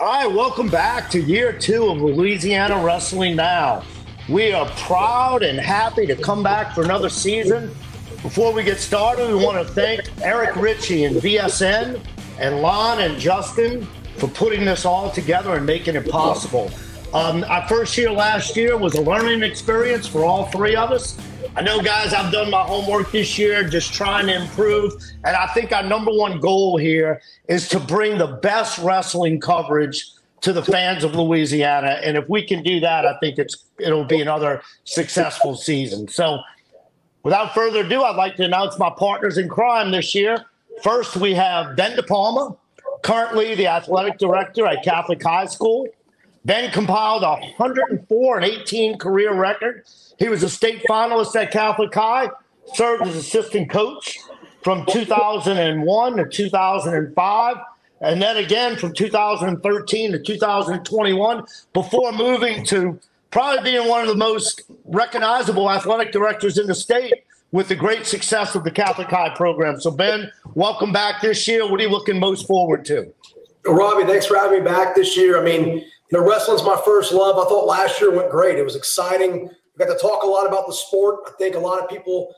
All right, welcome back to year 2 of Louisiana Wrestling Now. We are proud and happy to come back for another season. Before we get started, we want to thank Eric Ritchie and VSN and Lon and Justin for putting this all together and making it possible. Our first year last year was a learning experience for all three of us. I know, guys, I've done my homework this year, just trying to improve. And I think our number one goal here is to bring the best wrestling coverage to the fans of Louisiana. And if we can do that, I think it'll be another successful season. So without further ado, I'd like to announce my partners in crime this year. First, we have Ben DiPalma, currently the athletic director at Catholic High School. Ben compiled a 104-18 career record. He was a state finalist at Catholic High, served as assistant coach from 2001 to 2005, and then again from 2013 to 2021 before moving to probably being one of the most recognizable athletic directors in the state with the great success of the Catholic High program. So, Ben, welcome back this year. What are you looking most forward to? Robbie, thanks for having me back this year. I mean, wrestling's my first love. I thought last year went great. It was exciting. We got to talk a lot about the sport. I think a lot of people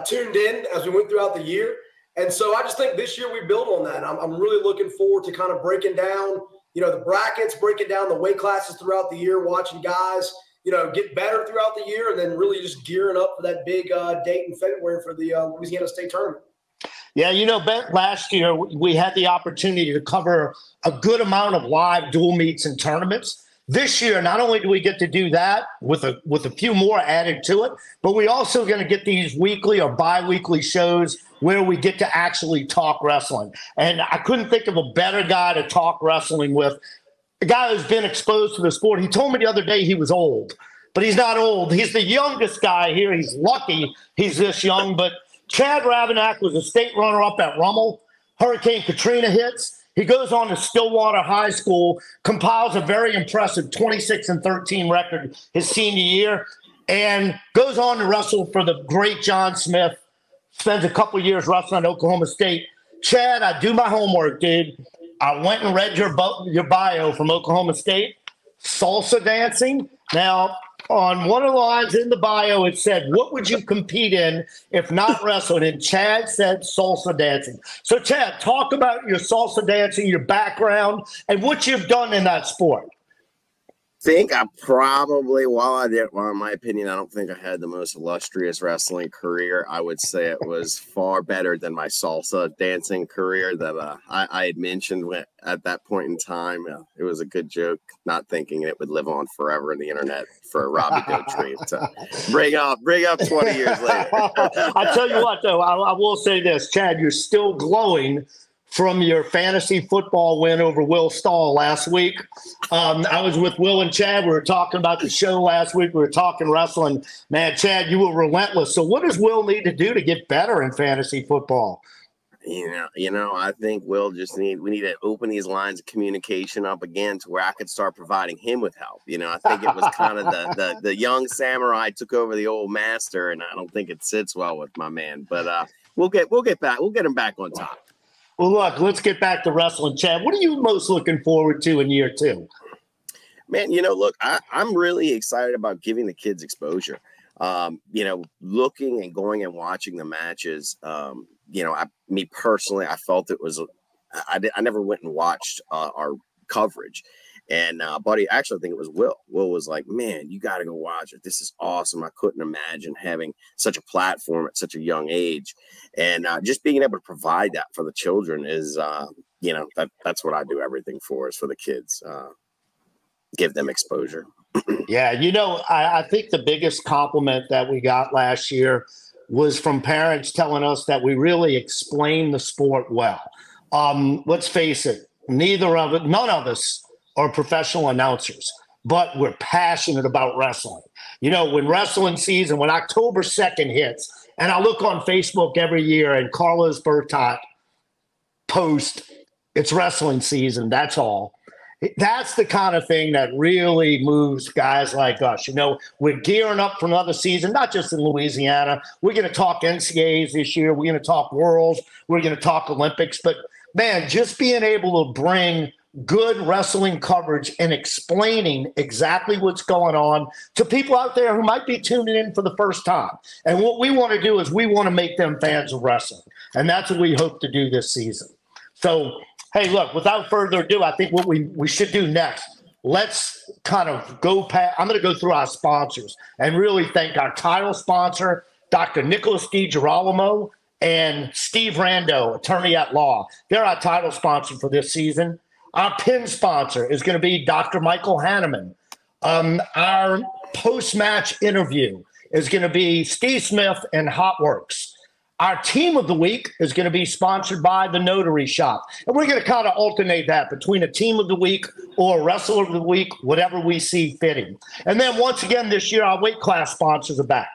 tuned in as we went throughout the year. And so I just think this year we build on that. I'm really looking forward to kind of breaking down, the brackets, breaking down the weight classes throughout the year, watching guys, get better throughout the year, and then really just gearing up for that big date in February for the Louisiana State Tournament. Yeah, Ben, last year we had the opportunity to cover a good amount of live dual meets and tournaments. This year, not only do we get to do that with a few more added to it, but we also going to get these weekly or bi-weekly shows where we get to actually talk wrestling. And I couldn't think of a better guy to talk wrestling with, a guy who's been exposed to the sport. He told me the other day he was old, but he's not old. He's the youngest guy here. He's lucky he's this young, but Chad Ravannack was a state runner-up at Rummel. Hurricane Katrina hits. He goes on to Stillwater High School, compiles a very impressive 26-13 record his senior year, and goes on to wrestle for the great John Smith. Spends a couple years wrestling at Oklahoma State. Chad, I do my homework, dude. I went and read your bio from Oklahoma State. Salsa dancing. Now, on one of the lines in the bio, it said, what would you compete in if not wrestling? And Chad said salsa dancing. So, Chad, talk about your salsa dancing, your background, and what you've done in that sport. I think I probably, in my opinion, I don't think I had the most illustrious wrestling career. I would say it was far better than my salsa dancing career that I had mentioned at that point in time. It was a good joke, not thinking it would live on forever in the internet for Robbie Dauterive to bring up 20 years later. I tell you what, though, I will say this, Chad, you're still glowing from your fantasy football win over Will Stahl last week. I was with Will and Chad. We were talking about the show last week. We were talking wrestling. Man, Chad, you were relentless. So what does Will need to do to get better in fantasy football? I think we need to open these lines of communication up again to where I could start providing him with help. I think it was kind of the young samurai took over the old master, and I don't think it sits well with my man. But we'll get him back on top. Well, look, let's get back to wrestling, Chad. What are you most looking forward to in year 2? Man, look, I'm really excited about giving the kids exposure. Looking and going and watching the matches. Me personally, I felt it was. I never went and watched our coverage. And buddy, actually, I think it was Will. Will was like, man, you got to go watch it. This is awesome. I couldn't imagine having such a platform at such a young age. And just being able to provide that for the children is, that's what I do everything for, is for the kids. Give them exposure. Yeah, I think the biggest compliment that we got last year was from parents telling us that we really explained the sport well. Let's face it, none of us are professional announcers, but we're passionate about wrestling. When wrestling season, when October 2nd hits, and I look on Facebook every year and Carlos Bertot post, it's wrestling season, that's all. That's the kind of thing that really moves guys like us. We're gearing up for another season, not just in Louisiana. We're going to talk NCAAs this year. We're going to talk Worlds. We're going to talk Olympics. But, man, just being able to bring good wrestling coverage and explaining exactly what's going on to people out there who might be tuning in for the first time. And what we want to do is we want to make them fans of wrestling. And that's what we hope to do this season. So, hey, look, without further ado, I think what we should do next, let's kind of go past, I'm going to go through our sponsors and really thank our title sponsor, Dr. Nicholas DiGirolamo and Steve Rando, attorney at law. They're our title sponsor for this season. Our pin sponsor is going to be Dr. Michael Hanneman. Our post-match interview is going to be Steve Smith and Hotworks. Our team of the week is going to be sponsored by the Notary Shop. And we're going to kind of alternate that between a team of the week or a wrestler of the week, whatever we see fitting. And then once again this year, our weight class sponsors are back.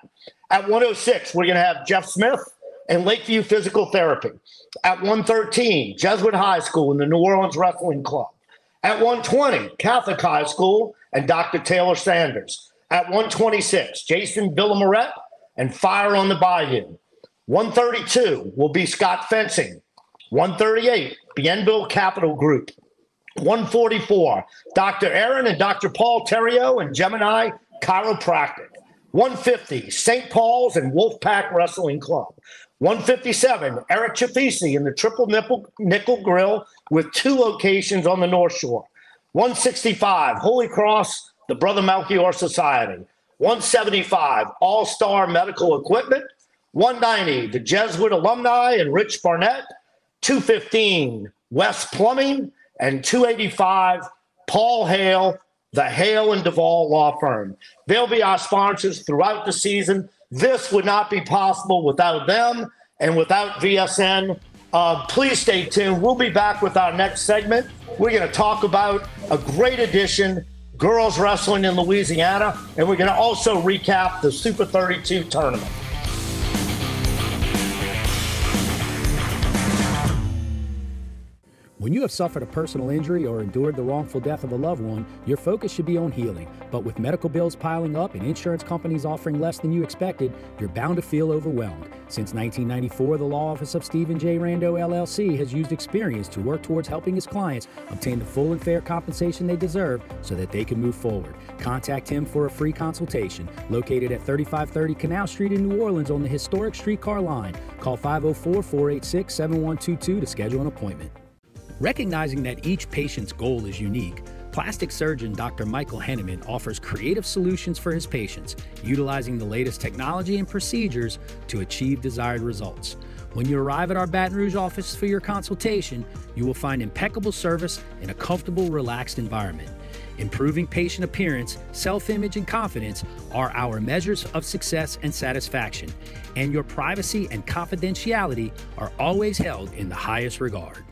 At 106, we're going to have Jeff Smith and Lakeview Physical Therapy. At 113, Jesuit High School and the New Orleans Wrestling Club. At 120, Catholic High School and Dr. Taylor Sanders. At 126, Jason Villamoret and Fire on the Bayou. 132 will be Scott Fencing. 138, Bienville Capital Group. 144, Dr. Aaron and Dr. Paul Terrio and Gemini Chiropractic. 150, St. Paul's and Wolfpack Wrestling Club. 157, Eric Chafisi in the Triple Nickel Grill with 2 locations on the North Shore. 165, Holy Cross, the Brother Melchior Society. 175, All-Star Medical Equipment. 190, the Jesuit Alumni and Rich Barnett. 215, West Plumbing. And 285, Paul Hale, the Hale and Duvall Law Firm. They'll be our sponsors throughout the season. This would not be possible without them and without VSN. Please stay tuned. We'll be back with our next segment. We're going to talk about a great addition, girls wrestling in Louisiana, and we're going to also recap the Super 32 tournament. When you have suffered a personal injury or endured the wrongful death of a loved one, your focus should be on healing. But with medical bills piling up and insurance companies offering less than you expected, you're bound to feel overwhelmed. Since 1994, the law office of Stephen J. Rando, LLC has used experience to work towards helping his clients obtain the full and fair compensation they deserve so that they can move forward. Contact him for a free consultation. Located at 3530 Canal Street in New Orleans on the historic streetcar line. Call 504-486-7122 to schedule an appointment. Recognizing that each patient's goal is unique, plastic surgeon Dr. Michael Hanneman offers creative solutions for his patients, utilizing the latest technology and procedures to achieve desired results. When you arrive at our Baton Rouge office for your consultation, you will find impeccable service in a comfortable, relaxed environment. Improving patient appearance, self-image, and confidence are our measures of success and satisfaction, and your privacy and confidentiality are always held in the highest regard.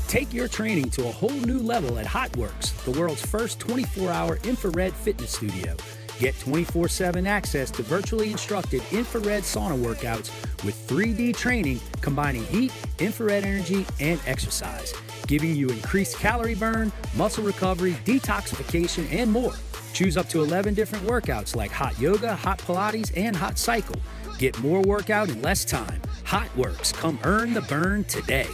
Take your training to a whole new level at Hotworks, the world's first 24-hour infrared fitness studio. Get 24/7 access to virtually instructed infrared sauna workouts with 3D training combining heat, infrared energy, and exercise, giving you increased calorie burn, muscle recovery, detoxification, and more. Choose up to 11 different workouts like hot yoga, hot Pilates, and hot cycle. Get more workout in less time. Hotworks, come earn the burn today.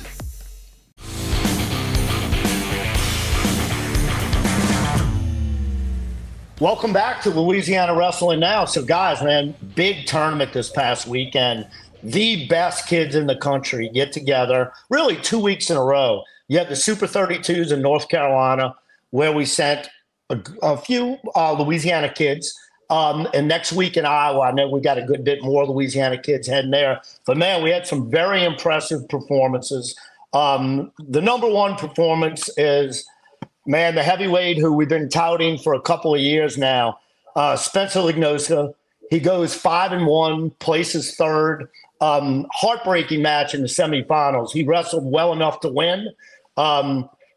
Welcome back to Louisiana Wrestling Now. So, guys, man, big tournament this past weekend. The best kids in the country get together, really 2 weeks in a row. You have the Super 32s in North Carolina, where we sent a few Louisiana kids. And next week in Iowa, I know we got a good bit more Louisiana kids heading there. But, man, we had some very impressive performances. The number one performance is – man, the heavyweight who we've been touting for a couple of years now, Spencer Lignosa. He goes 5-1, places third. Heartbreaking match in the semifinals. He wrestled well enough to win.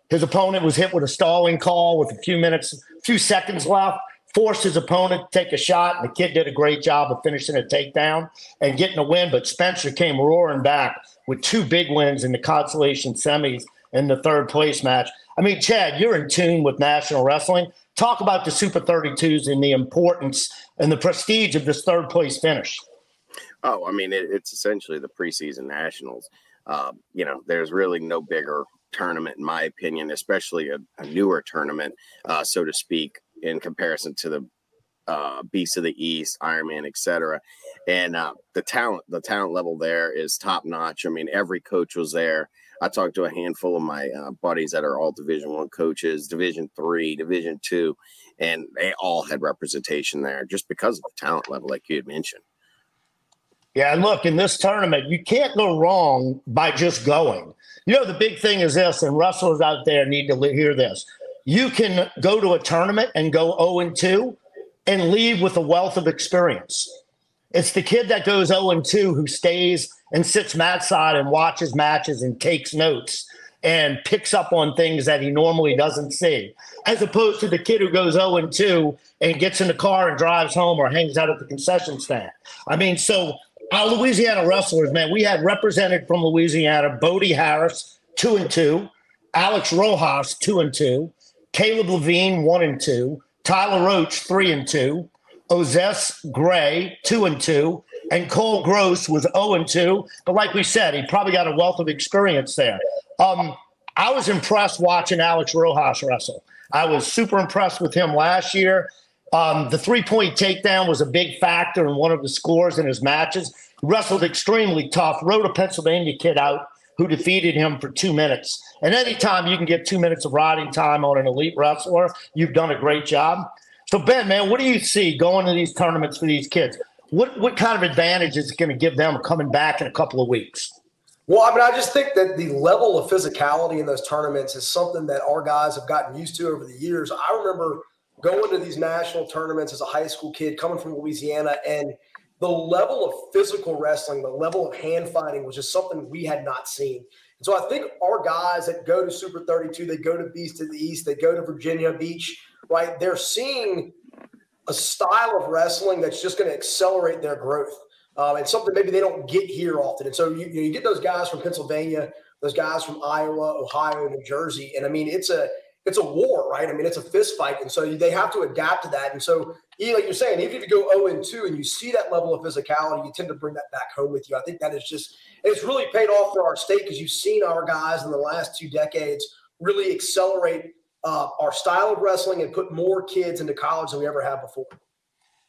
His opponent was hit with a stalling call with a few seconds left, forced his opponent to take a shot, and the kid did a great job of finishing a takedown and getting a win. But Spencer came roaring back with 2 big wins in the consolation semis in the third place match. I mean, Chad, you're in tune with national wrestling. Talk about the Super 32s and the importance and the prestige of this third place finish. Oh, I mean, it's essentially the preseason nationals. There's really no bigger tournament, in my opinion, especially a newer tournament, so to speak, in comparison to the Beast of the East, Ironman, etc. And the talent level there is top notch. I mean, every coach was there. I talked to a handful of my buddies that are all Division I coaches, Division III, Division II, and they all had representation there just because of the talent level, like you had mentioned. Yeah, and look, in this tournament, you can't go wrong by just going. You know, the big thing is this, and wrestlers out there need to hear this. You can go to a tournament and go 0-2 and leave with a wealth of experience. It's the kid that goes 0-2 who stays and sits mat side and watches matches and takes notes and picks up on things that he normally doesn't see, as opposed to the kid who goes 0-2 and gets in the car and drives home or hangs out at the concession stand. I mean, so our Louisiana wrestlers, man, we had represented from Louisiana, Bodie Harris, 2-2, Alex Rojas, 2-2, Caleb Levine, 1-2, Tyler Roach, 3-2, Ozess Gray, 2-2, and Cole Gross was 0-2. But like we said, he probably got a wealth of experience there. I was impressed watching Alex Rojas wrestle. I was super impressed with him last year. The three-point takedown was a big factor in one of the scores in his matches. He wrestled extremely tough, rode a Pennsylvania kid out who defeated him for 2 minutes. And anytime you can get 2 minutes of riding time on an elite wrestler, you've done a great job. So, Ben, man, what do you see going to these tournaments for these kids? What kind of advantage is it going to give them coming back in a couple of weeks? Well, I mean, I just think that the level of physicality in those tournaments is something that our guys have gotten used to over the years. I remember going to these national tournaments as a high school kid coming from Louisiana, and the level of physical wrestling, the level of hand fighting was just something we had not seen. And so I think our guys that go to Super 32, they go to Beast of the East, they go to Virginia Beach, right? They're seeing a style of wrestling that's just going to accelerate their growth. And something maybe they don't get here often. And so you get those guys from Pennsylvania, those guys from Iowa, Ohio, New Jersey. And I mean, it's a war, right? I mean, it's a fist fight. And so they have to adapt to that. And so, like you're saying, even if you go 0-2 and you see that level of physicality, you tend to bring that back home with you. I think that is just – it's really paid off for our state because you've seen our guys in the last 2 decades really accelerate our style of wrestling and put more kids into college than we ever have before.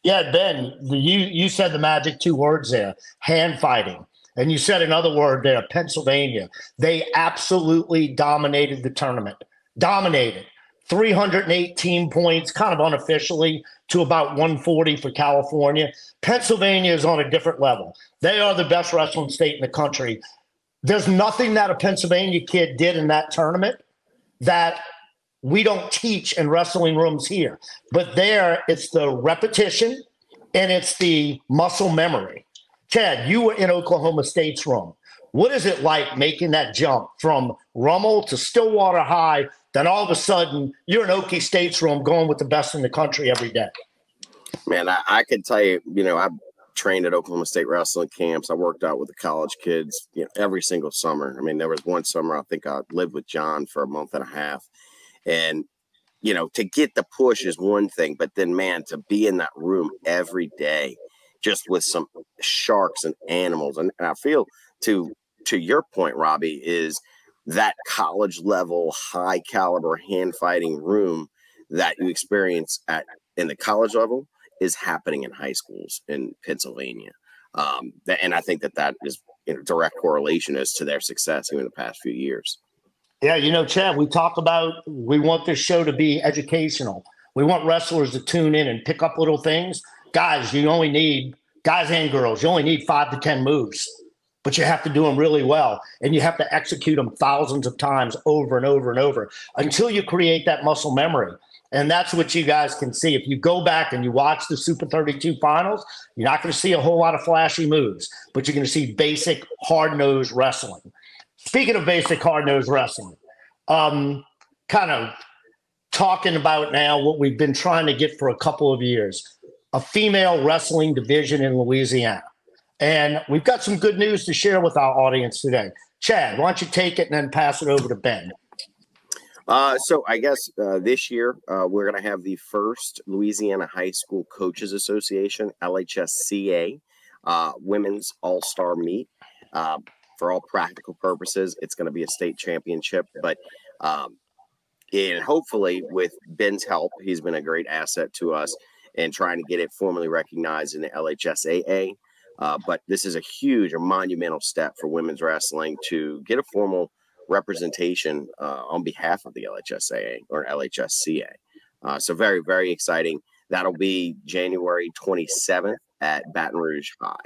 Yeah, Ben, you said the magic 2 words there, hand fighting. And you said another word there, Pennsylvania. They absolutely dominated the tournament. Dominated. 318 points, kind of unofficially, to about 140 for California. Pennsylvania is on a different level. They are the best wrestling state in the country. There's nothing that a Pennsylvania kid did in that tournament that we don't teach in wrestling rooms here. But there, it's the repetition and it's the muscle memory. Chad, you were in Oklahoma State's room. What is it like making that jump from Rummel to Stillwater High? Then all of a sudden, you're in Okie State's room going with the best in the country every day. Man, I can tell you, I trained at Oklahoma State wrestling camps. I worked out with the college kids, every single summer. I mean, there was one summer I think I lived with John for a month and a half. And, to get the push is one thing, but then, man, to be in that room every day just with some sharks and animals. And I feel to your point, Robbie, is that college level, high caliber hand fighting room that you experience in the college level is happening in high schools in Pennsylvania. And I think that is direct correlation as to their success in the past few years. Yeah, Chad, we want this show to be educational. We want wrestlers to tune in and pick up little things. Guys and girls, you only need 5 to 10 moves, but you have to do them really well. And you have to execute them thousands of times over and over and over until you create that muscle memory. And that's what you guys can see. If you go back and you watch the Super 32 finals, you're not going to see a whole lot of flashy moves, but you're going to see basic hard-nosed wrestling. Speaking of basic hard-nosed wrestling, kind of talking about now what we've been trying to get for a couple of years, a female wrestling division in Louisiana. And we've got some good news to share with our audience today. Chad, why don't you take it and then pass it over to Ben? So I guess this year we're going to have the first Louisiana High School Coaches Association, LHSCA, Women's All-Star Meet. for all practical purposes, it's going to be a state championship. But and hopefully with Ben's help, he's been a great asset to us in trying to get it formally recognized in the LHSAA. But this is a huge or monumental step for women's wrestling to get a formal representation on behalf of the LHSAA or LHSCA. So very, very exciting. That'll be January 27th at Baton Rouge High.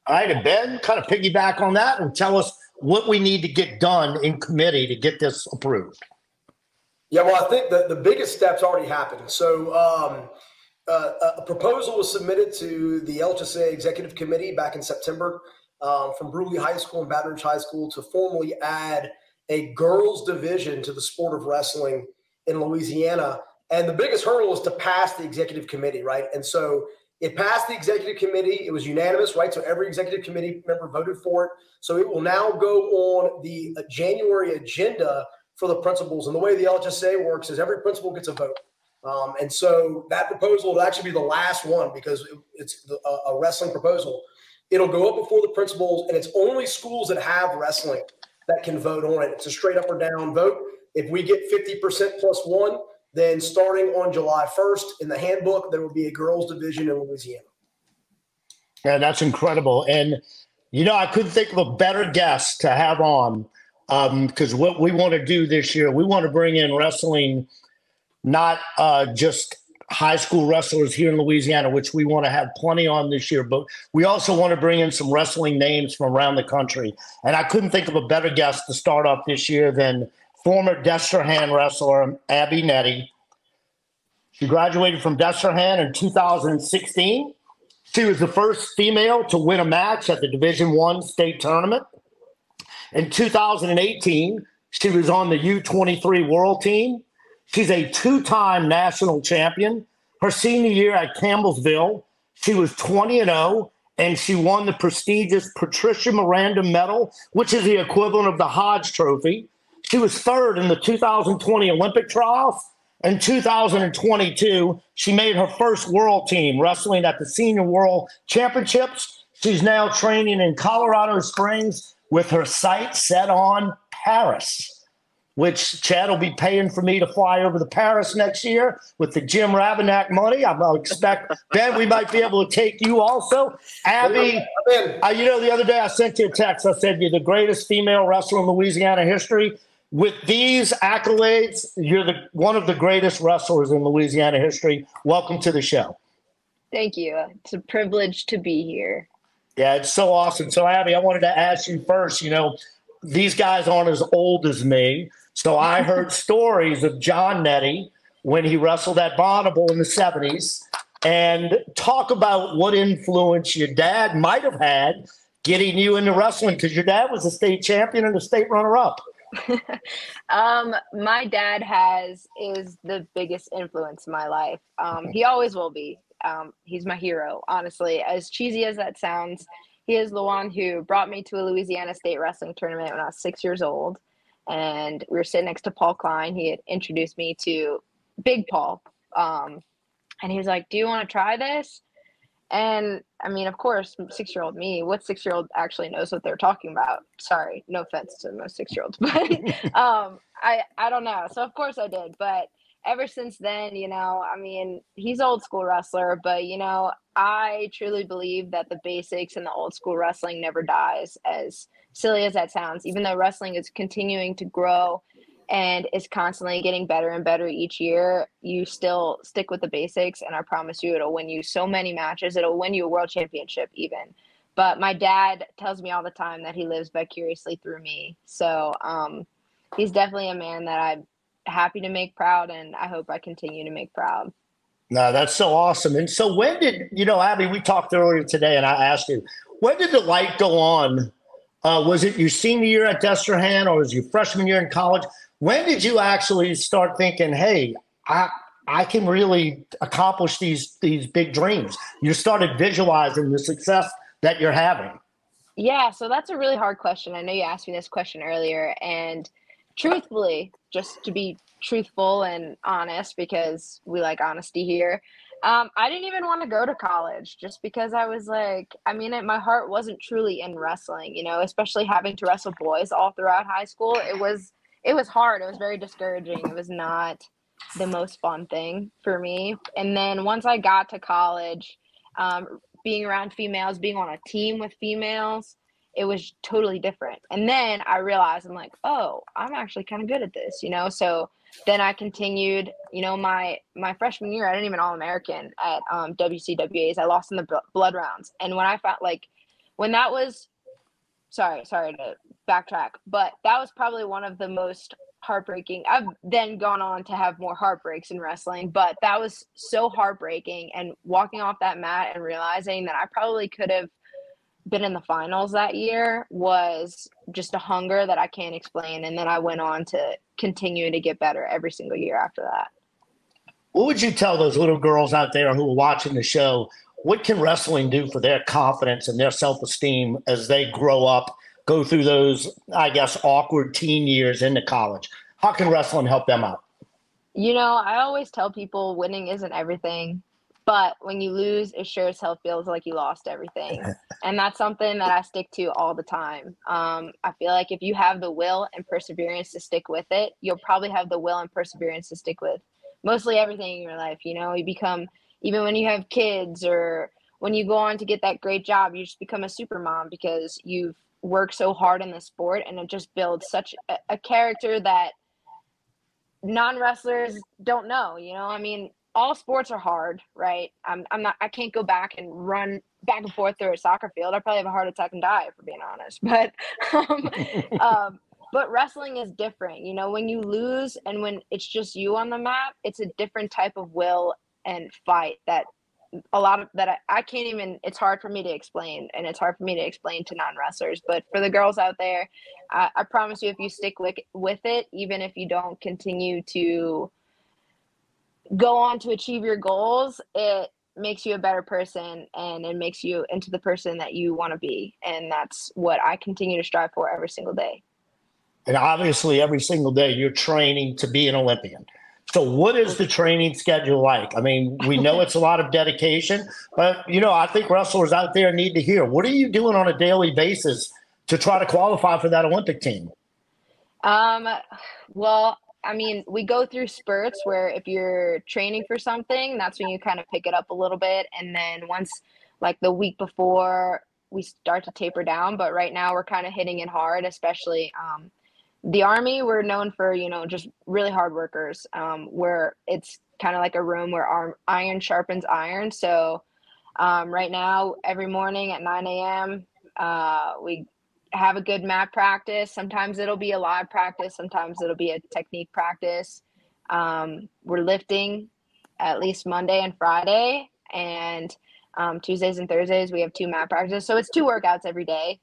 All right, and Ben, kind of piggyback on that and tell us what we need to get done in committee to get this approved. Yeah, well, I think the biggest steps already happened. So a proposal was submitted to the LHSA Executive Committee back in September from Bruley High School and Baton Rouge High School to formally add a girls division to the sport of wrestling in Louisiana. And the biggest hurdle was to pass the executive committee, right? And so it passed the executive committee. It was unanimous, right? So every executive committee member voted for it. So it will now go on the January agenda for the principals. And the way the LHSA works is every principal gets a vote. And so that proposal will actually be the last one because it's a wrestling proposal. It'll go up before the principals, and it's only schools that have wrestling that can vote on it. It's a straight up or down vote. If we get 50% plus one, then starting on July 1st in the handbook, there will be a girls division in Louisiana. Yeah, that's incredible. And, I couldn't think of a better guest to have on because what we want to do this year, we want to bring in wrestling, not just high school wrestlers here in Louisiana, which we want to have plenty on this year, but we also want to bring in some wrestling names from around the country. And I couldn't think of a better guest to start off this year than former Destrehan wrestler Abby Nette. She graduated from Destrehan in 2016. She was the first female to win a match at the Division I state tournament. In 2018, she was on the U23 World Team. She's a two-time national champion. Her senior year at Campbellsville, she was 20-0, and she won the prestigious Patricia Miranda Medal, which is the equivalent of the Hodge Trophy. She was third in the 2020 Olympic trials. In 2022, she made her first world team, wrestling at the Senior World Championships. She's now training in Colorado Springs with her sights set on Paris, which Chad will be paying for me to fly over to Paris next year with the Jim Ravannack money. I expect, Ben, we might be able to take you also. Abby, the other day I sent you a text. I said, you're the greatest female wrestler in Louisiana history. With these accolades, you're one of the greatest wrestlers in Louisiana history. Welcome to the show. Thank you. It's a privilege to be here. Yeah, it's so awesome. So, Abby, I wanted to ask you first, these guys aren't as old as me. So I heard stories of John Nette when he wrestled at Bonneville in the 70s. And talk about what influence your dad might have had getting you into wrestling, because your dad was a state champion and a state runner-up. My dad is the biggest influence in my life. He always will be. He's my hero, honestly. As cheesy as that sounds, he is the one who brought me to a Louisiana state wrestling tournament when I was 6 years old. And we were sitting next to Paul Klein. He had introduced me to Big Paul. And he was like, do you want to try this? And I mean, of course, 6-year-old me, what 6-year-old actually knows what they're talking about? Sorry, no offense to most 6-year-olds, but I don't know. So of course I did. But ever since then, he's an old school wrestler, but I truly believe that the basics and the old school wrestling never dies, as silly as that sounds. Even though wrestling is continuing to grow and is constantly getting better and better each year, you still stick with the basics, and I promise you it'll win you so many matches. It'll win you a world championship even. But my dad tells me all the time that he lives vicariously through me. So he's definitely a man that I'm happy to make proud, and I hope I continue to make proud. No, that's so awesome. And so when did, Abby, we talked earlier today and I asked you, when did the light go on? Was it your senior year at Destrehan or was it your freshman year in college? When did you actually start thinking, hey, I can really accomplish these big dreams? You started visualizing the success that you're having. Yeah, so that's a really hard question. I know you asked me this question earlier, and truthfully, just to be truthful and honest, because we like honesty here, I didn't even want to go to college just because I was like, I mean, my heart wasn't truly in wrestling, especially having to wrestle boys all throughout high school. It was hard. It was very discouraging. It was not the most fun thing for me. And then once I got to college, being around females, being on a team with females, it was totally different. And then I realized, I'm like, oh, I'm actually kind of good at this, So then I continued, my freshman year, I didn't even All-American at WCWAs. I lost in the blood rounds. And when I found when that was, sorry to backtrack, but that was probably one of the most heartbreaking. I've then gone on to have more heartbreaks in wrestling, but that was so heartbreaking. And walking off that mat and realizing that I probably could have been in the finals that year was just a hunger that I can't explain. And then I went on to continue to get better every single year after that. What would you tell those little girls out there who are watching the show? What can wrestling do for their confidence and their self-esteem as they grow up, go through those, I guess, awkward teen years into college? How can wrestling help them out? I always tell people winning isn't everything. But when you lose, it sure as hell feels like you lost everything. And that's something that I stick to all the time. I feel like if you have the will and perseverance to stick with it, you'll probably have the will and perseverance to stick with mostly everything in your life. You become, even when you have kids or when you go on to get that great job, you just become a super mom because you've worked so hard in the sport, and it just builds such a character that non-wrestlers don't know. I mean, all sports are hard, right? I can't go back and run back and forth through a soccer field. I probably have a heart attack and die, if we're being honest. But wrestling is different. When you lose and when it's just you on the mat, it's a different type of will and fight that I can't even, it's hard for me to explain, and it's hard for me to explain to non-wrestlers. But for the girls out there, I promise you, if you stick with it, even if you don't continue to go on to achieve your goals, it makes you a better person, and it makes you into the person that you want to be. And that's what I continue to strive for every single day. And obviously every single day you're training to be an Olympian. So what is the training schedule like? I mean, we know it's a lot of dedication, but I think wrestlers out there need to hear, what are you doing on a daily basis to try to qualify for that Olympic team? Well, I mean, we go through spurts where if you're training for something, that's when you kind of pick it up a little bit. And then once, like the week before, we start to taper down. But right now we're kind of hitting it hard, especially the Army. We're known for, just really hard workers, where it's kind of like a room where iron sharpens iron. So right now, every morning at 9 a.m., we have a good mat practice. Sometimes it'll be a live practice. Sometimes it'll be a technique practice. We're lifting at least Monday and Friday, and Tuesdays and Thursdays we have 2 mat practices. So it's 2 workouts every day.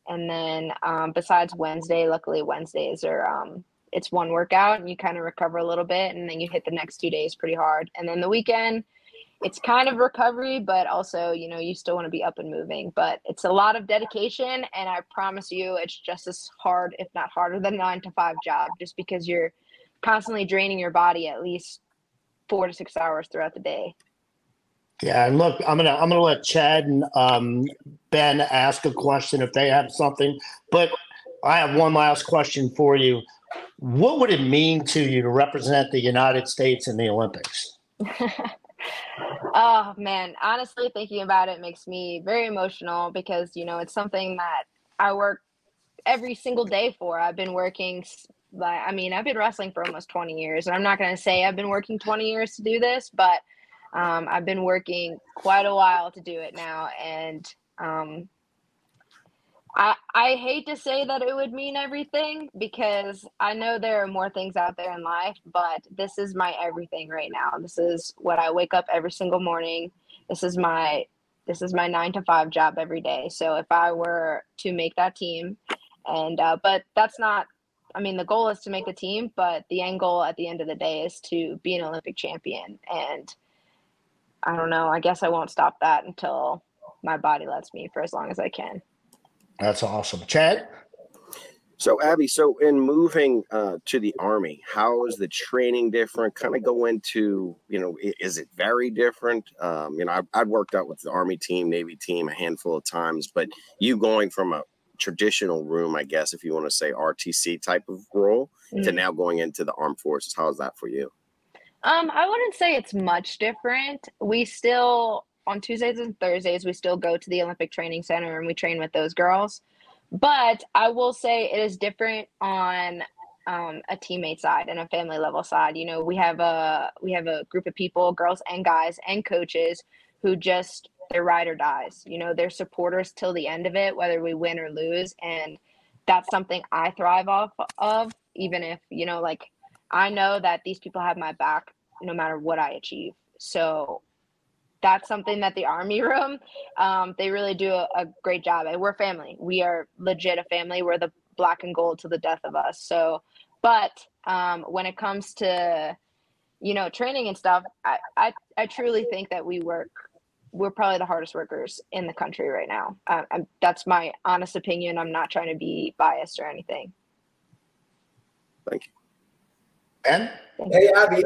And then besides Wednesday, luckily Wednesdays are it's 1 workout, and you kind of recover a little bit, and then you hit the next 2 days pretty hard. And then the weekend, it's kind of recovery, but also, you still want to be up and moving. But it's a lot of dedication, and I promise you it's just as hard, if not harder, than a 9-to-5 job, just because you're constantly draining your body at least 4 to 6 hours throughout the day. Yeah, and look, I'm gonna let Chad and Ben ask a question if they have something, but I have one last question for you. What would it mean to you to represent the United States in the Olympics? Oh man, honestly, thinking about it makes me very emotional because, it's something that I work every single day for. I've been working, I've been wrestling for almost 20 years, and I'm not going to say I've been working 20 years to do this, but I've been working quite a while to do it now. And I hate to say that it would mean everything, because I know there are more things out there in life, but this is my everything right now. This is what I wake up every single morning. This is my 9-to-5 job every day. So if I were to make that team, and but that's not, the goal is to make the team, but the end goal at the end of the day is to be an Olympic champion. And I don't know, I guess I won't stop that until my body lets me, for as long as I can. That's awesome. Chad? So Abby, so in moving to the Army, how is the training different? Kind of go into, is it very different? I've worked out with the Army team, Navy team a handful of times, but you going from a traditional room, I guess, if you want to say RTC type of role, to now going into the armed forces, how is that for you? I wouldn't say it's much different. We still, on Tuesdays and Thursdays, we still go to the Olympic Training Center and we train with those girls. But I will say it is different on a teammate side and a family level side. We have a group of people, girls and guys and coaches, who just, they're ride or dies. They're supporters till the end of it, whether we win or lose. And that's something I thrive off of, even if, I know that these people have my back no matter what I achieve. So that's something that the Army room, they really do a great job. And we're family. We are legit a family. We're the black and gold to the death of us. So, but when it comes to, training and stuff, I truly think that we're probably the hardest workers in the country right now. That's my honest opinion. I'm not trying to be biased or anything. Thank you. Ben? Hey, Abby,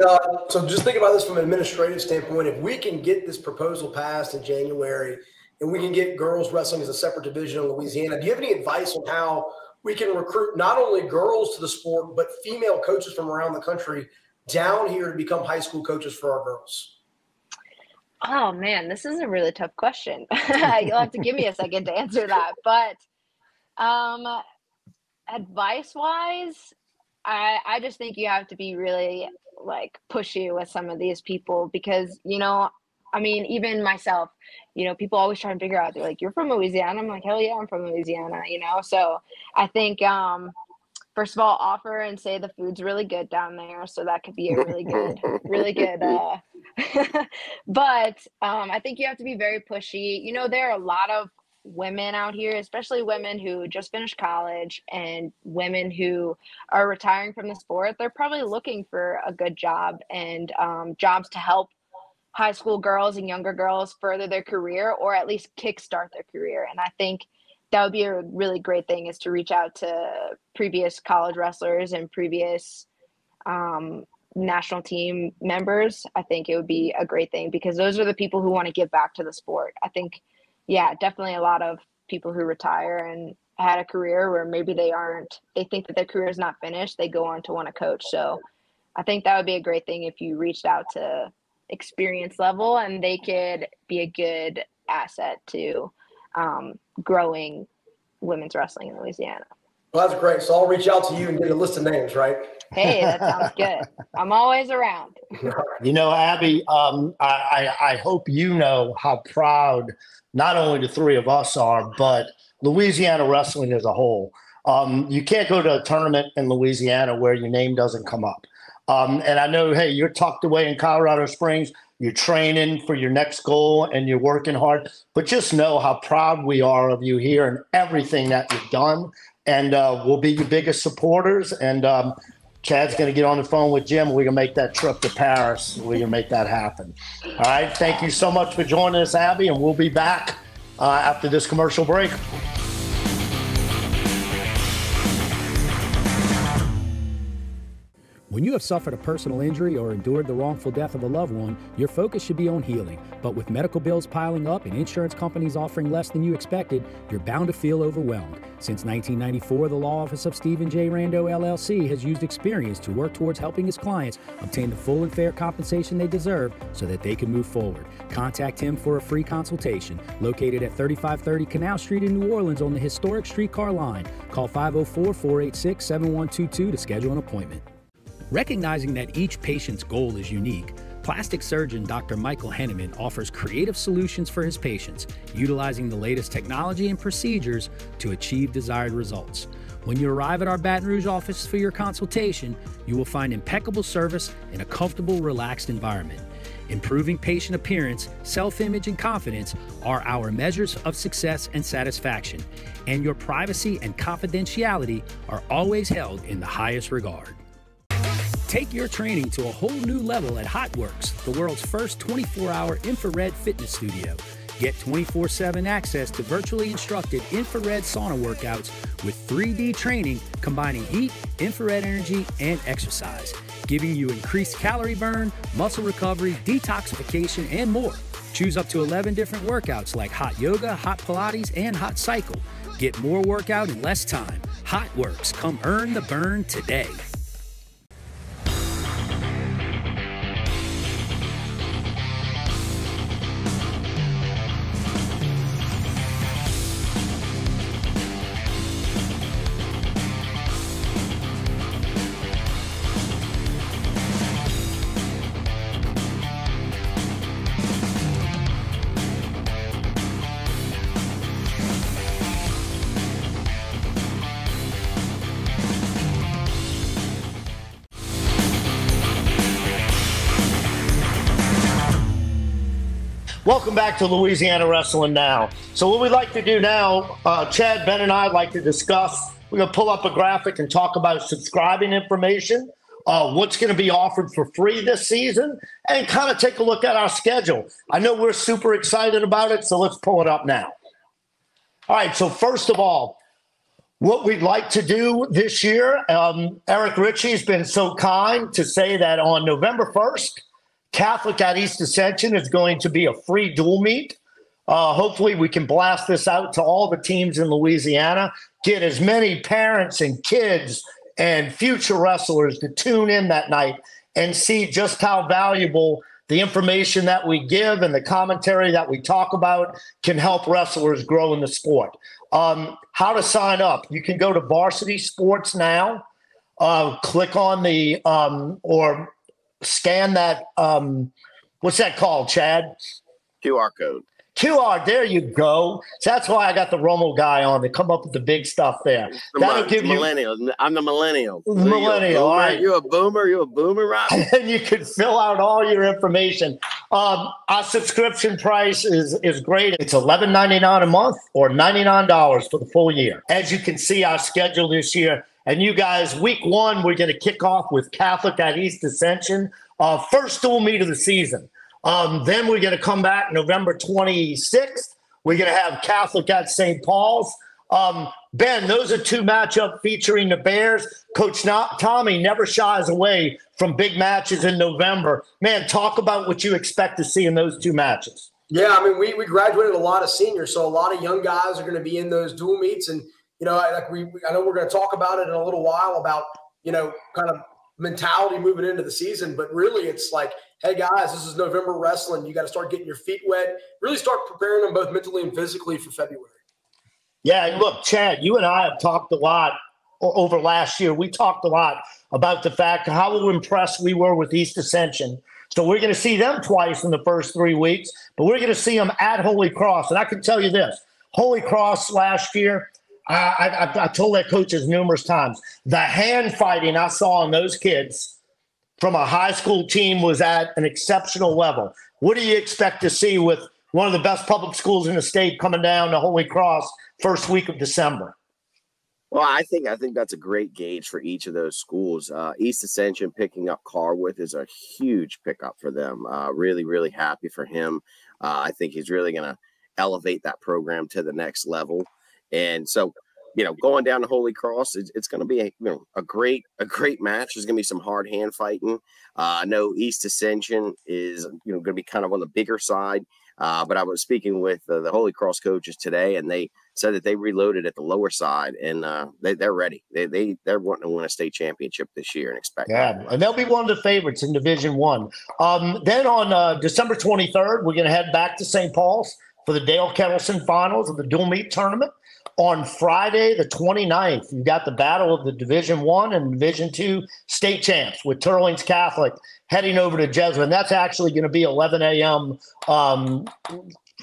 so just think about this from an administrative standpoint. If we can get this proposal passed in January and we can get girls wrestling as a separate division in Louisiana, do you have any advice on how we can recruit not only girls to the sport, but female coaches from around the country down here to become high school coaches for our girls? Oh, man, this is a really tough question. You'll have to give me a second to answer that. But advice-wise, I just think you have to be really pushy with some of these people because, even myself, people always try and figure out, they're like, you're from Louisiana. I'm like, hell yeah, I'm from Louisiana, So I think, first of all, offer and say the food's really good down there. So that could be a really good, but I think you have to be very pushy. There are a lot of women out here, especially women who just finished college and women who are retiring from the sport. They're probably looking for a good job and jobs to help high school girls and younger girls further their career or at least kickstart their career. And I think that would be a really great thing is to reach out to previous college wrestlers and previous national team members. I think it would be a great thing because those are the people who want to give back to the sport. I think, yeah, definitely a lot of people who retire and had a career where maybe they think that their career is not finished. They go on to want to coach. So I think that would be a great thing if you reached out to experience level and they could be a good asset to growing women's wrestling in Louisiana. Well, that's great. So I'll reach out to you and get a list of names, right? Hey, that sounds good. I'm always around. Abby, I hope you know how proud not only the three of us are, but Louisiana wrestling as a whole. You can't go to a tournament in Louisiana where your name doesn't come up. And I know, hey, you're tucked away in Colorado Springs. You're training for your next goal and you're working hard. But just know how proud we are of you here and everything that you've done. And we'll be your biggest supporters. And Chad's going to get on the phone with Jim. We're going to make that trip to Paris. We're going to make that happen. All right. Thank you so much for joining us, Abby. And we'll be back after this commercial break. When you have suffered a personal injury or endured the wrongful death of a loved one, your focus should be on healing. But with medical bills piling up and insurance companies offering less than you expected, you're bound to feel overwhelmed. Since 1994, the law office of Stephen J. Rando, LLC has used experience to work towards helping his clients obtain the full and fair compensation they deserve so that they can move forward. Contact him for a free consultation. Located at 3530 Canal Street in New Orleans on the historic streetcar line. Call 504-486-7122 to schedule an appointment. Recognizing that each patient's goal is unique, plastic surgeon Dr. Michael Henneman offers creative solutions for his patients, utilizing the latest technology and procedures to achieve desired results. When you arrive at our Baton Rouge office for your consultation, you will find impeccable service in a comfortable, relaxed environment. Improving patient appearance, self-image, and confidence are our measures of success and satisfaction, and your privacy and confidentiality are always held in the highest regard. Take your training to a whole new level at HotWorks, the world's first 24-hour infrared fitness studio. Get 24/7 access to virtually instructed infrared sauna workouts with 3D training combining heat, infrared energy, and exercise, giving you increased calorie burn, muscle recovery, detoxification, and more. Choose up to 11 different workouts like hot yoga, hot Pilates, and hot cycle. Get more workout in less time. Hot Works. Come earn the burn today. Welcome back to Louisiana Wrestling Now. So what we'd like to do now, Chad, Ben, and I would like to discuss, we're going to pull up a graphic and talk about subscribing information, what's going to be offered for free this season, and kind of take a look at our schedule. I know we're super excited about it, so let's pull it up now. All right, so first of all, what we'd like to do this year, Eric Ritchie's been so kind to say that on November 1st, Catholic at East Ascension is going to be a free dual meet. Hopefully we can blast this out to all the teams in Louisiana, get as many parents and kids and future wrestlers to tune in that night and see just how valuable the information that we give and the commentary that we talk about can help wrestlers grow in the sport. How to sign up. You can go to Varsity Sports Now, click on the or scan that, what's that called, Chad? QR code. QR, there you go. So that's why I got the Romo guy on to come up with the big stuff there. That'll give you millennial. I'm the millennial. Millennial, all right. You're a boomer. You're a boomer, Rob. And you can fill out all your information. Our subscription price is great. It's $11.99 a month or $99 for the full year. As you can see, our schedule this year. And you guys, week one, we're going to kick off with Catholic at East Ascension, first dual meet of the season. Then we're going to come back November 26th. We're going to have Catholic at St. Paul's. Ben, those are two matchups featuring the Bears. Coach Tommy never shies away from big matches in November. Man, talk about what you expect to see in those two matches. Yeah, I mean, we graduated a lot of seniors, so a lot of young guys are going to be in those dual meets. And you know, I know we're going to talk about it in a little while about, you know, kind of mentality moving into the season. But really, it's like, hey, guys, this is November wrestling. You got to start getting your feet wet, really start preparing them both mentally and physically for February. Yeah, look, Chad, you and I have talked a lot over last year. We talked a lot about the fact how impressed we were with East Ascension. So we're going to see them twice in the first 3 weeks, but we're going to see them at Holy Cross. And I can tell you this, Holy Cross last year, I told that coaches numerous times, the hand fighting I saw in those kids from a high school team was at an exceptional level. What do you expect to see with one of the best public schools in the state coming down to Holy Cross first week of December? Well, I think that's a great gauge for each of those schools. East Ascension picking up Carworth is a huge pickup for them. Really, really happy for him. I think he's really going to elevate that program to the next level. And so, you know, going down to Holy Cross, it's going to be a great match. There's going to be some hard hand fighting. I know East Ascension is going to be kind of on the bigger side. But I was speaking with the Holy Cross coaches today, and they said that they reloaded at the lower side, and they're ready. They're wanting to win a state championship this year and expect. Yeah, and they'll be one of the favorites in Division One. Then on December 23rd, we're going to head back to St. Paul's for the Dale Kettleson Finals of the dual meet tournament. On Friday, the 29th, you've got the battle of the Division I and Division II state champs with Turlings Catholic heading over to Jesuit. And that's actually going to be 11 a.m.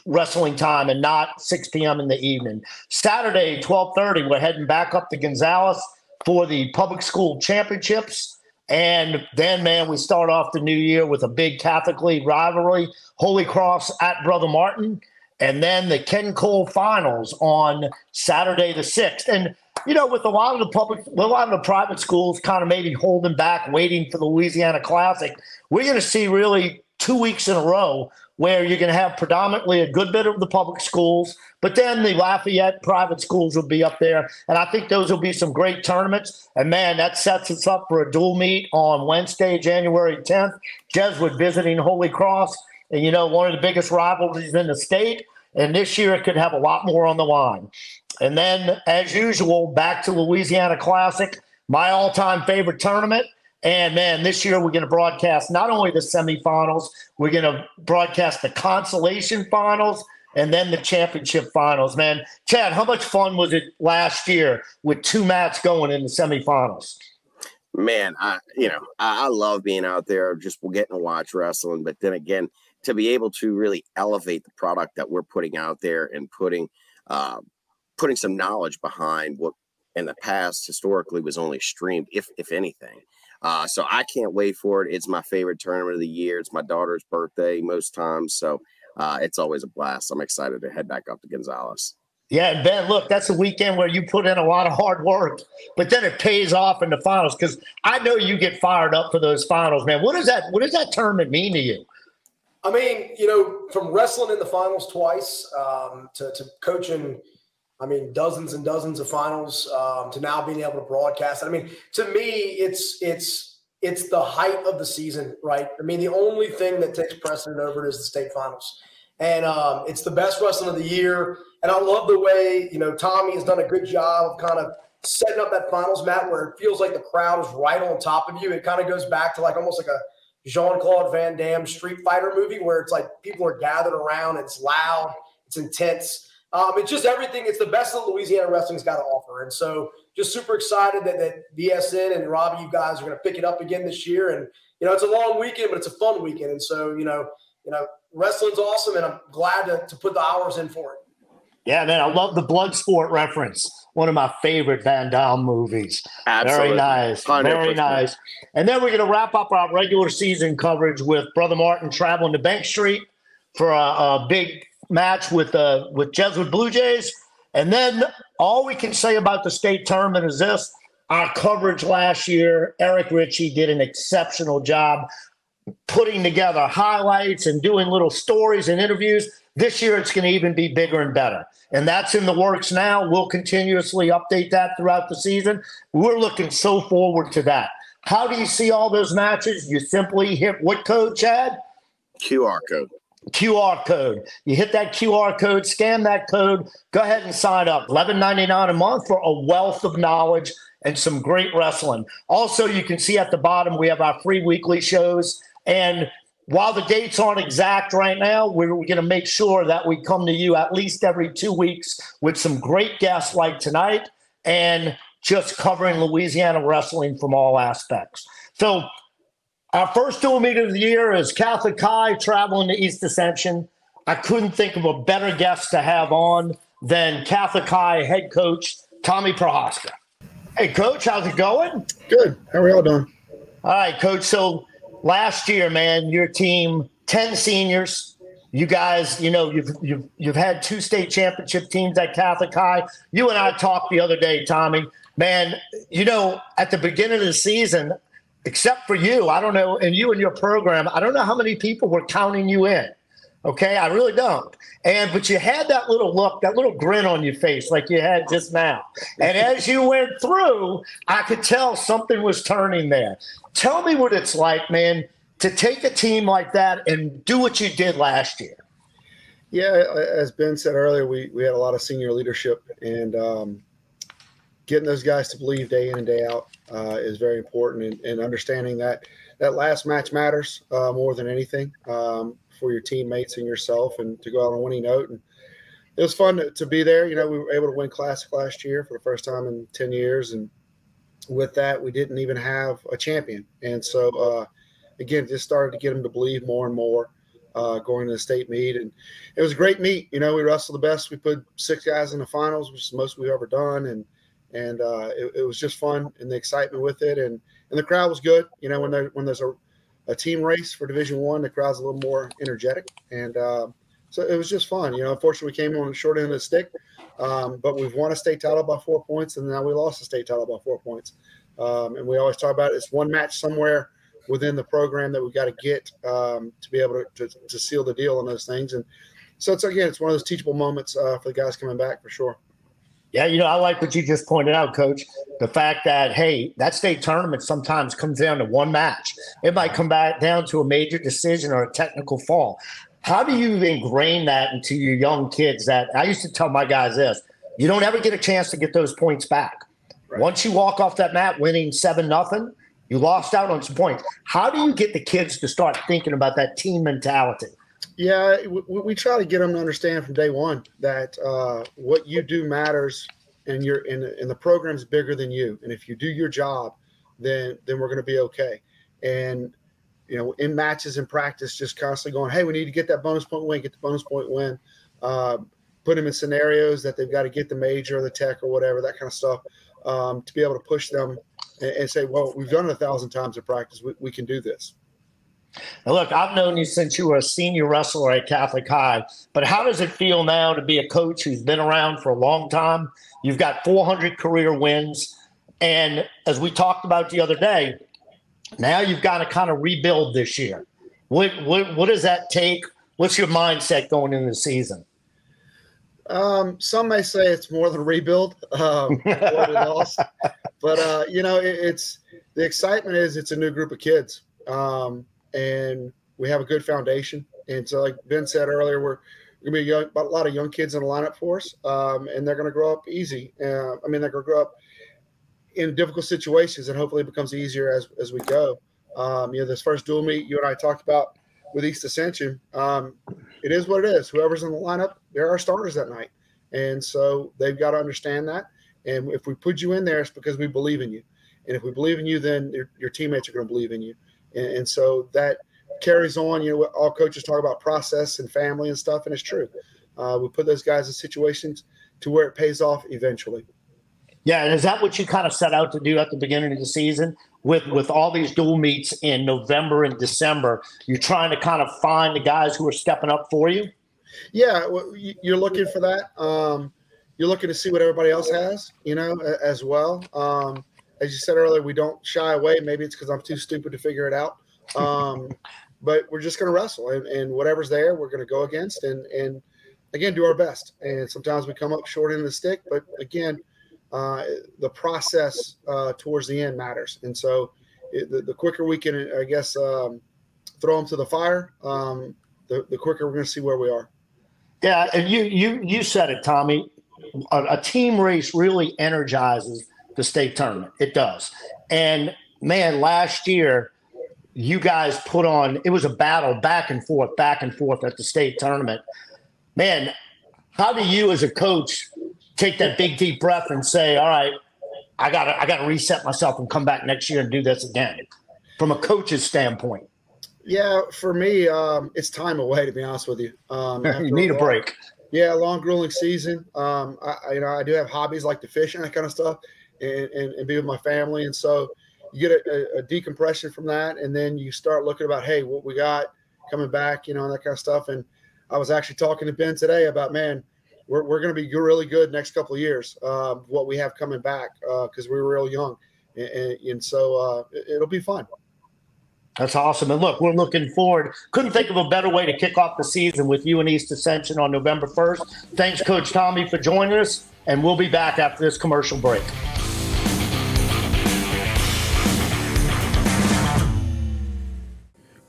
Wrestling time and not 6 p.m. in the evening. Saturday, 12:30, we're heading back up to Gonzales for the public school championships. And then, man, we start off the new year with a big Catholic League rivalry, Holy Cross at Brother Martin. And then the Ken Cole finals on Saturday the 6th. And, you know, with a lot of the private schools kind of maybe holding back, waiting for the Louisiana Classic, we're going to see really 2 weeks in a row where you're going to have predominantly a good bit of the public schools, but then the Lafayette private schools will be up there. And I think those will be some great tournaments. And, man, that sets us up for a dual meet on Wednesday, January 10th. Jesuit visiting Holy Cross, and, you know, one of the biggest rivalries in the state. And this year it could have a lot more on the line. And then, as usual, back to Louisiana Classic, my all-time favorite tournament. And, man, this year we're going to broadcast not only the semifinals, we're going to broadcast the consolation finals and then the championship finals. Man, Chad, how much fun was it last year with 2 mats going in the semifinals? Man, I love being out there, just getting to watch wrestling. But then again, to be able to really elevate the product that we're putting out there and putting some knowledge behind what in the past historically was only streamed, if anything. So I can't wait for it. It's my favorite tournament of the year. It's my daughter's birthday most times. So it's always a blast. I'm excited to head back up to Gonzales. Yeah, and Ben, look, that's a weekend where you put in a lot of hard work, but then it pays off in the finals, because I know you get fired up for those finals, man. What does that tournament mean to you? I mean, you know, from wrestling in the finals twice to coaching, I mean, dozens and dozens of finals to now being able to broadcast. I mean, to me, it's the height of the season, right? I mean, the only thing that takes precedent over it is the state finals. And it's the best wrestling of the year. And I love the way, you know, Tommy has done a good job of kind of setting up that finals mat where it feels like the crowd is right on top of you. It kind of goes back to like almost like a Jean-Claude Van Damme Street Fighter movie where it's like people are gathered around. It's loud. It's intense. It's just everything. It's the best that Louisiana wrestling's got to offer. And so just super excited that BSN and Robbie, you guys are going to pick it up again this year. And, you know, it's a long weekend, but it's a fun weekend. And so, you know, wrestling's awesome, and I'm glad to put the hours in for it. Yeah, man, I love the Bloodsport reference. One of my favorite Van Damme movies. Absolutely. Very nice. 100%. Very nice. And then we're going to wrap up our regular season coverage with Brother Martin traveling to Bank Street for a big match with Jesuit Blue Jays. And then all we can say about the state tournament is this. Our coverage last year, Eric Ritchie did an exceptional job putting together highlights and doing little stories and interviews. This year, it's going to even be bigger and better. And that's in the works now. We'll continuously update that throughout the season. We're looking so forward to that. How do you see all those matches? You simply hit what code, Chad? QR code. QR code. You hit that QR code, scan that code, go ahead and sign up. $11.99 a month for a wealth of knowledge and some great wrestling. Also, you can see at the bottom, we have our free weekly shows. And while the dates aren't exact right now, we're going to make sure that we come to you at least every 2 weeks with some great guests like tonight and just covering Louisiana wrestling from all aspects. So our first dual meet of the year is Catholic High traveling to East Ascension. I couldn't think of a better guest to have on than Catholic High head coach Tommy Prochaska. Hey, Coach, how's it going? Good. How are y'all doing? All right, Coach. So last year, man, your team, 10 seniors. You guys, you know, you've had 2 state championship teams at Catholic High. You and I talked the other day, Tommy. Man, you know, at the beginning of the season, except for you, I don't know, and you and your program, I don't know how many people were counting you in. Okay, I really don't. But you had that little look, that little grin on your face like you had just now. And as you went through, I could tell something was turning there. Tell me what it's like, man, to take a team like that and do what you did last year. Yeah, as Ben said earlier, we had a lot of senior leadership, and getting those guys to believe day in and day out is very important, and understanding that last match matters more than anything. For your teammates and yourself, and to go out on a winning note. And it was fun to be there. You know, we were able to win Classic last year for the first time in 10 years. And with that, we didn't even have a champion. And so, again, just started to get them to believe more and more going to the state meet. And it was a great meet. You know, we wrestled the best. We put 6 guys in the finals, which is the most we've ever done. And it was just fun, and the excitement with it. And the crowd was good. You know, when there's a team race for Division I, the crowd's a little more energetic, and so it was just fun. You know, unfortunately, we came on the short end of the stick, but we've won a state title by 4 points, and now we lost a state title by 4 points. And we always talk about it's one match somewhere within the program that we've got to get to be able to seal the deal on those things. And so it's one of those teachable moments for the guys coming back for sure. Yeah, I like what you just pointed out, Coach. The fact that, hey, that state tournament sometimes comes down to one match. It might come back down to a major decision or a technical fall. How do you ingrain that into your young kids? That I used to tell my guys this: you don't ever get a chance to get those points back. Right. Once you walk off that mat winning 7-0, you lost out on some points. How do you get the kids to start thinking about that team mentality? Yeah, we try to get them to understand from day one that what you do matters, and the program's bigger than you. And if you do your job, then we're going to be okay. And in matches and practice, just constantly going, hey, we need to get that bonus point win, get the bonus point win. Put them in scenarios that they've got to get the major or the tech or whatever, that kind of stuff, to be able to push them and say, well, we've done it 1,000 times in practice. We can do this. Now, look, I've known you since you were a senior wrestler at Catholic High, but how does it feel now to be a coach who's been around for a long time? You've got 400 career wins, and as we talked about the other day, now you've got to kind of rebuild this year. What does that take? What's your mindset going into the season? Some may say it's more than a rebuild, what we lost, but it's the excitement is it's a new group of kids. And we have a good foundation. And so, like Ben said earlier, we're going to be a lot of young kids in the lineup for us, and they're going to grow up easy. They're going to grow up in difficult situations, and hopefully it becomes easier as we go. This first dual meet you and I talked about with East Ascension, it is what it is. Whoever's in the lineup, they're our starters that night. And so they've got to understand that. And if we put you in there, it's because we believe in you. And if we believe in you, then your teammates are going to believe in you. And so that carries on. All coaches talk about process and family and stuff, and it's true. We put those guys in situations to where it pays off eventually. Yeah, and is that what you kind of set out to do at the beginning of the season? With all these dual meets in November and December, you're trying to kind of find the guys who are stepping up for you? Yeah, you're looking for that. You're looking to see what everybody else has, as well. As you said earlier, we don't shy away. Maybe it's because I'm too stupid to figure it out. But we're just going to wrestle. And whatever's there, we're going to go against and, again, do our best. And sometimes we come up short end of the stick. But, again, the process towards the end matters. And so the quicker we can, I guess, throw them to the fire, the quicker we're going to see where we are. Yeah, and you said it, Tommy. A team race really energizes the state tournament. It does. And, man, last year you guys put on – it was a battle back and forth at the state tournament. Man, how do you as a coach take that big, deep breath and say, all right, I gotta reset myself and come back next year and do this again from a coach's standpoint? Yeah, for me, it's time away, to be honest with you. You need a break. Yeah, a long, grueling season. I do have hobbies like to fish and that kind of stuff and be with my family. And so you get a decompression from that, and then you start looking about, hey, what we got coming back, and that kind of stuff. And I was actually talking to Ben today about, man, we're going to be really good next couple of years, what we have coming back, because we're real young. And so it'll be fun. That's awesome. And look, we're looking forward. Couldn't think of a better way to kick off the season with you and East Ascension on November 1st. Thanks, Coach Tommy, for joining us, and we'll be back after this commercial break.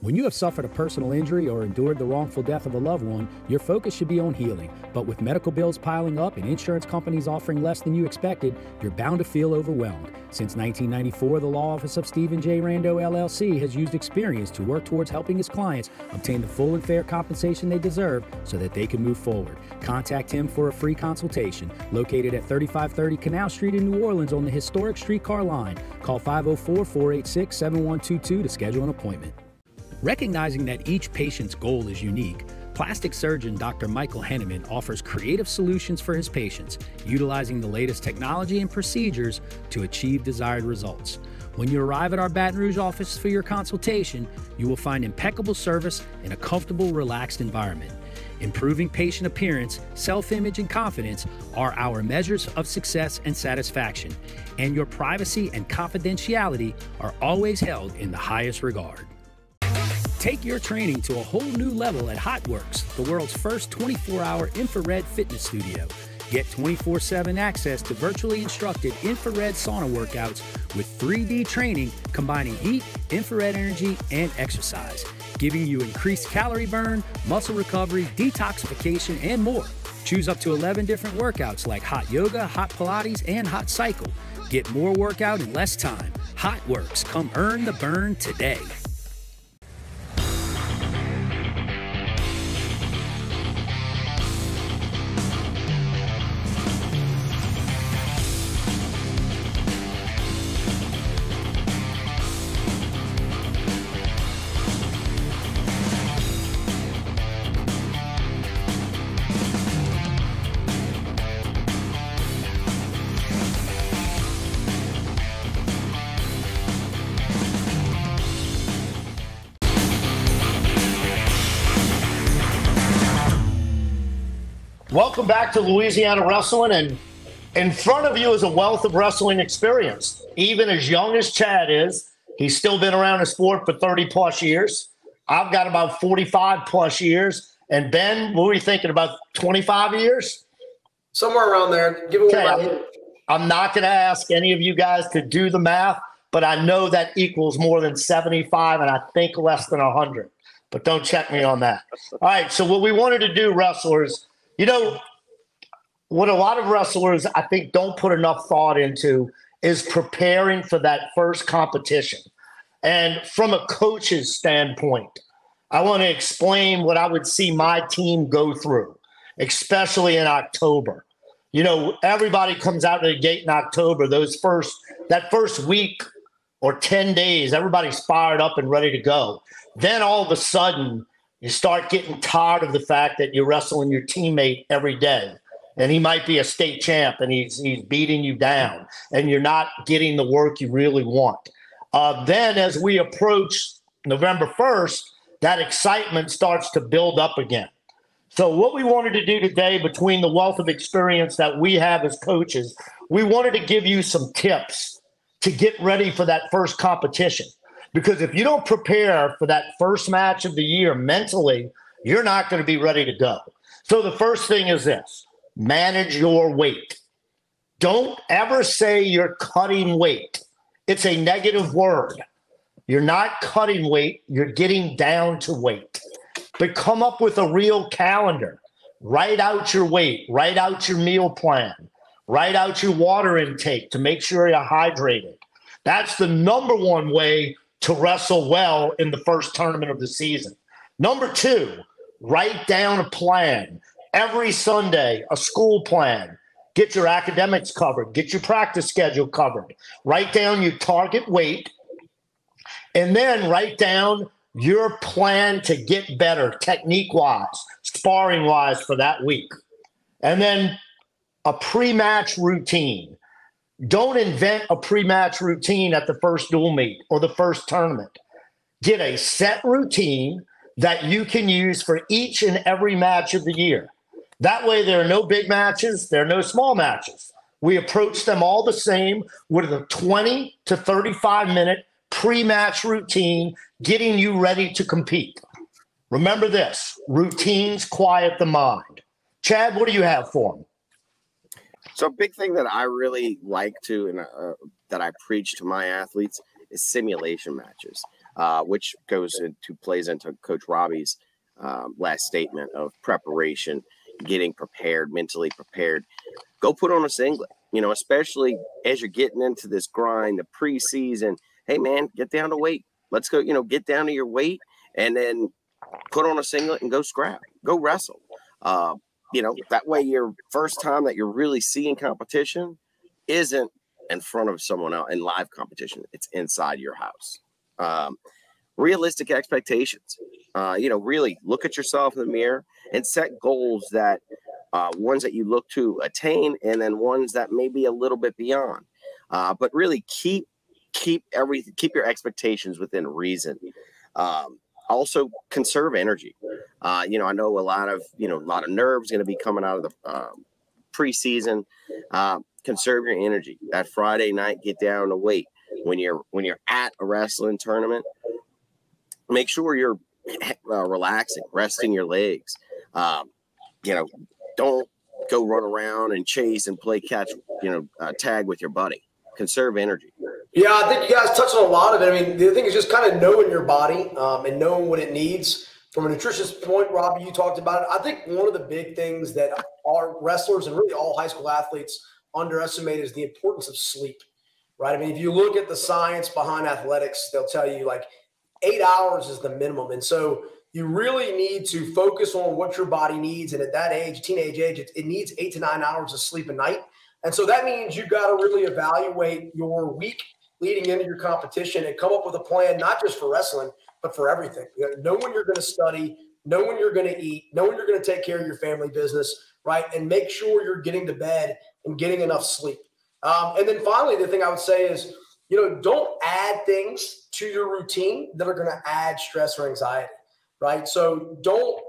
When you have suffered a personal injury or endured the wrongful death of a loved one, your focus should be on healing. But with medical bills piling up and insurance companies offering less than you expected, you're bound to feel overwhelmed. Since 1994, the law office of Stephen J. Rando, LLC has used experience to work towards helping his clients obtain the full and fair compensation they deserve so that they can move forward. Contact him for a free consultation. Located at 3530 Canal Street in New Orleans on the historic streetcar line. Call 504-486-7122 to schedule an appointment. Recognizing that each patient's goal is unique, plastic surgeon Dr. Michael Henneman offers creative solutions for his patients, utilizing the latest technology and procedures to achieve desired results. When you arrive at our Baton Rouge office for your consultation, you will find impeccable service in a comfortable, relaxed environment. Improving patient appearance, self-image, and confidence are our measures of success and satisfaction, and your privacy and confidentiality are always held in the highest regard. Take your training to a whole new level at HotWorks, the world's first 24-hour infrared fitness studio. Get 24/7 access to virtually instructed infrared sauna workouts with 3D training combining heat, infrared energy, and exercise, giving you increased calorie burn, muscle recovery, detoxification, and more. Choose up to 11 different workouts like hot yoga, hot Pilates, and hot cycle. Get more workout in less time. HotWorks. Come earn the burn today. Welcome back to Louisiana Wrestling, and in front of you is a wealth of wrestling experience. Even as young as Chad is, he's still been around the sport for 30-plus years. I've got about 45-plus years. And Ben, what were you thinking, about 25 years? Somewhere around there. Give it Okay, I'm not going to ask any of you guys to do the math, but I know that equals more than 75, and I think less than 100. But don't check me on that. All right, so what we wanted to do, wrestlers, you know, what a lot of wrestlers, I think, don't put enough thought into is preparing for that first competition. And from a coach's standpoint, I want to explain what I would see my team go through, especially in October. You know, everybody comes out of the gate in October. That first week or 10 days, everybody's fired up and ready to go. Then all of a sudden, you start getting tired of the fact that you're wrestling your teammate every day. And he might be a state champ and he's beating you down and you're not getting the work you really want. Then as we approach November 1st, that excitement starts to build up again. So what we wanted to do today, between the wealth of experience that we have as coaches, we wanted to give you some tips to get ready for that first competition. Because if you don't prepare for that first match of the year mentally, you're not going to be ready to go. So the first thing is this: manage your weight. Don't ever say you're cutting weight. It's a negative word. You're not cutting weight. You're getting down to weight. But come up with a real calendar. Write out your weight. Write out your meal plan. Write out your water intake to make sure you're hydrated. That's the number one way to wrestle well in the first tournament of the season. Number two, write down a plan. Every Sunday, a school plan. Get your academics covered. Get your practice schedule covered. Write down your target weight. And then write down your plan to get better technique-wise, sparring-wise for that week. And then a pre-match routine. Don't invent a pre-match routine at the first dual meet or the first tournament. Get a set routine that you can use for each and every match of the year. That way there are no big matches, there are no small matches. We approach them all the same with a 20 to 35-minute pre-match routine getting you ready to compete. Remember this: routines quiet the mind. Chad, what do you have for them? So a big thing that I really like to and that I preach to my athletes is simulation matches, which plays into Coach Robbie's last statement of preparation, getting prepared, mentally prepared. Go put on a singlet, especially as you're getting into this grind, the preseason. Hey, man, get down to weight. Let's go, get down to your weight and then put on a singlet and go scrap, go wrestle. That way your first time that you're really seeing competition isn't in front of someone else in live competition. It's inside your house. Realistic expectations. Really look at yourself in the mirror and set goals that ones that you look to attain and then ones that may be a little bit beyond. But really keep your expectations within reason. Also conserve energy. I know a lot of nerves going to be coming out of the preseason. Conserve your energy. That Friday night, get down to weight. When you're at a wrestling tournament, make sure you're relaxing, resting your legs. Don't go run around and chase and play catch, tag with your buddy. Conserve energy. Yeah, I think you guys touched on a lot of it. I mean, the thing is just kind of knowing your body and knowing what it needs. From a nutrition point, Robbie, you talked about it. I think one of the big things that our wrestlers and really all high school athletes underestimate is the importance of sleep, right? I mean, if you look at the science behind athletics, they'll tell you like 8 hours is the minimum. And so you really need to focus on what your body needs. And at that age, teenage age, it needs 8 to 9 hours of sleep a night. And so that means you've got to really evaluate your week leading into your competition and come up with a plan, not just for wrestling, but for everything. Know when you're going to study, know when you're going to eat, know when you're going to take care of your family business, right? And make sure you're getting to bed and getting enough sleep. And then finally, the thing I would say is, don't add things to your routine that are going to add stress or anxiety, right? So don't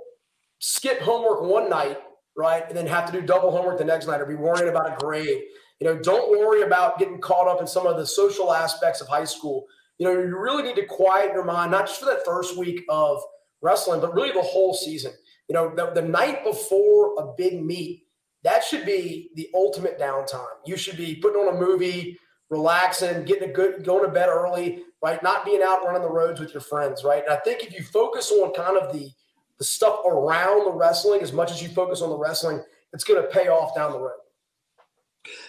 skip homework one night, right, and then have to do double homework the next night or be worrying about a grade. Don't worry about getting caught up in some of the social aspects of high school. You really need to quiet your mind, not just for that first week of wrestling, but really the whole season. The night before a big meet, that should be the ultimate downtime. You should be putting on a movie, relaxing, going to bed early, right? Not being out running the roads with your friends, right? And I think if you focus on kind of the stuff around the wrestling as much as you focus on the wrestling, it's going to pay off down the road.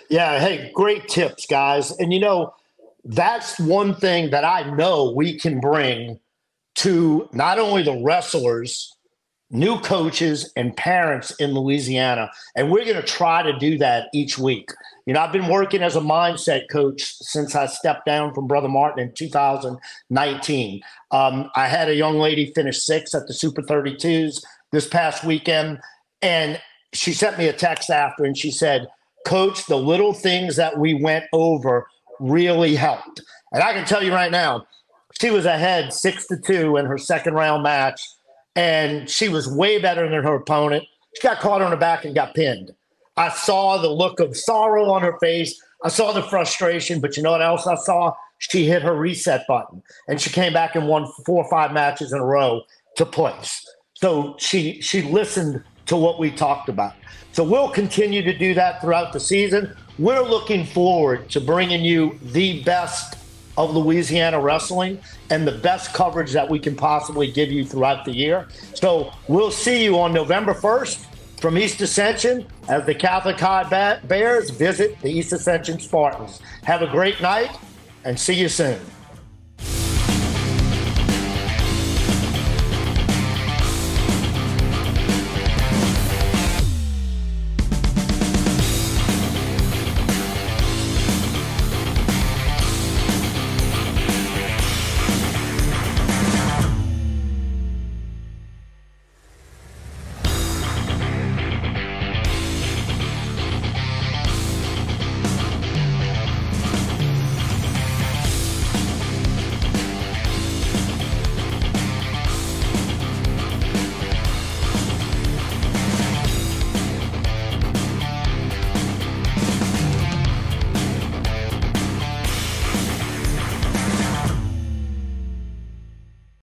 Yeah. Hey, great tips, guys. And that's one thing that I know we can bring to not only the wrestlers, new coaches, and parents in Louisiana. And we're going to try to do that each week. I've been working as a mindset coach since I stepped down from Brother Martin in 2019. I had a young lady finish 6th at the Super 32s this past weekend. And she sent me a text after and she said, Coach, the little things that we went over really helped. And I can tell you right now, she was ahead 6-2 in her second round match, and she was way better than her opponent. She got caught on her back and got pinned. I saw the look of sorrow on her face. I saw the frustration, but you know what else I saw? She hit her reset button, and she came back and won 4 or 5 matches in a row to place. So she listened to what we talked about. So we'll continue to do that throughout the season. We're looking forward to bringing you the best of Louisiana wrestling and the best coverage that we can possibly give you throughout the year. So we'll see you on November 1st from East Ascension as the Catholic High Bears visit the East Ascension Spartans. Have a great night and see you soon.